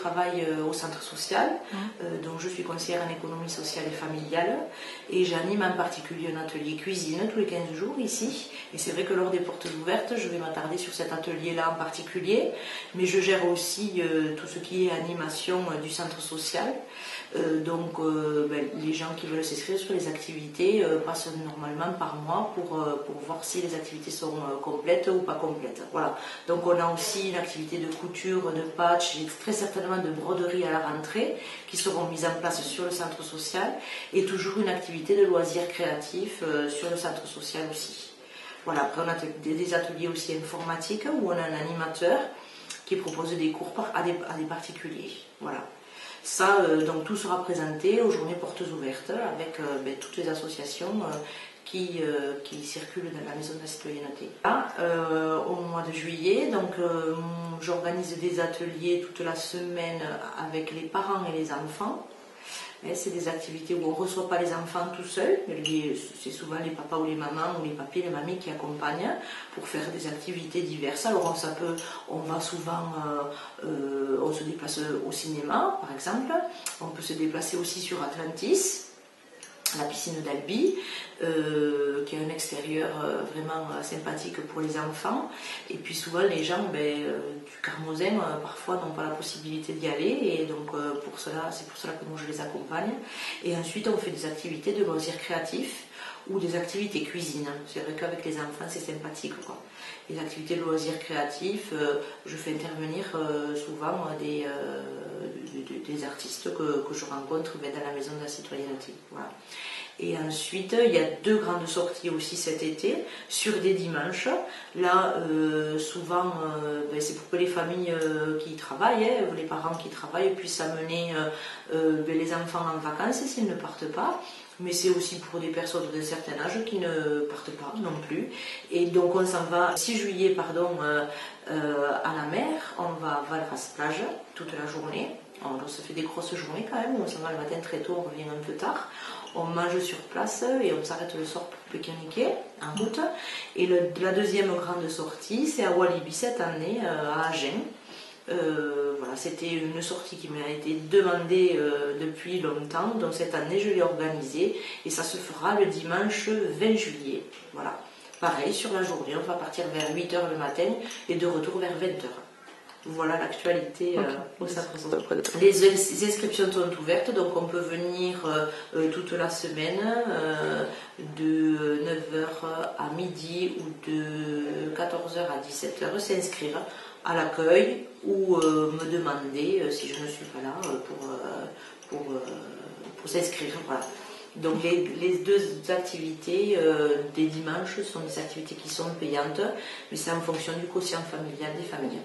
travaille au centre social, donc je suis conseillère en économie sociale et familiale, et j'anime en particulier un atelier cuisine tous les 15 jours ici. Et c'est vrai que lors des portes ouvertes, je vais m'attarder sur cet atelier-là en particulier, mais je gère aussi tout ce qui est animation du centre social. Donc les gens qui veulent s'inscrire sur les activités passent normalement par moi pour voir si les activités sont complètes ou pas complètes. Voilà. Donc on a aussi une activité de couture, de patch et très certainement de broderie à la rentrée qui seront mises en place sur le centre social, et toujours une activité de loisirs créatifs sur le centre social aussi. Voilà. Après on a des ateliers aussi informatiques où on a un animateur qui propose des cours à des particuliers. Voilà. Ça, donc tout sera présenté aux journées portes ouvertes avec toutes les associations qui circulent dans la maison de la citoyenneté. Là, au mois de juillet, donc j'organise des ateliers toute la semaine avec les parents et les enfants. C'est des activités où on ne reçoit pas les enfants tout seuls, c'est souvent les papas ou les mamans ou les papis et les mamies qui accompagnent pour faire des activités diverses. Alors on va souvent, on se déplace au cinéma par exemple, on peut se déplacer aussi sur Atlantis, la piscine d'Albi, qui est un extérieur vraiment sympathique pour les enfants. Et puis souvent les gens du Carmosin parfois n'ont pas la possibilité d'y aller, et donc c'est pour cela que moi je les accompagne. Et ensuite on fait des activités de loisirs créatifs ou des activités cuisine. C'est vrai qu'avec les enfants c'est sympathique, quoi. Les activités de loisirs créatifs, je fais intervenir souvent des artistes que je rencontre dans la maison de la citoyenneté. Voilà. Et ensuite, il y a 2 grandes sorties aussi cet été, sur des dimanches. Là, souvent, c'est pour que les familles qui travaillent, les parents qui travaillent, puissent amener les enfants en vacances s'ils ne partent pas. Mais c'est aussi pour des personnes d'un certain âge qui ne partent pas non plus. Et donc on s'en va 6 juillet à la mer, on va à Valras-Plage toute la journée. On se fait des grosses journées quand même, on s'en va le matin très tôt, on revient un peu tard. On mange sur place et on s'arrête le soir pour pique-niquer en route. Et la deuxième grande sortie, c'est à Walibi cette année, à Agen. Voilà, c'était une sortie qui m'a été demandée depuis longtemps, donc cette année je l'ai organisée et ça se fera le dimanche 20 juillet. Voilà. Pareil, sur la journée, on va partir vers 8h le matin et de retour vers 20h. Voilà l'actualité au centre social. Les inscriptions sont ouvertes, donc on peut venir toute la semaine de 9h à midi ou de 14h à 17h s'inscrire à l'accueil ou me demander si je ne suis pas là pour s'inscrire. Voilà. Donc les 2 activités des dimanches sont des activités qui sont payantes, mais c'est en fonction du quotient familial des familles.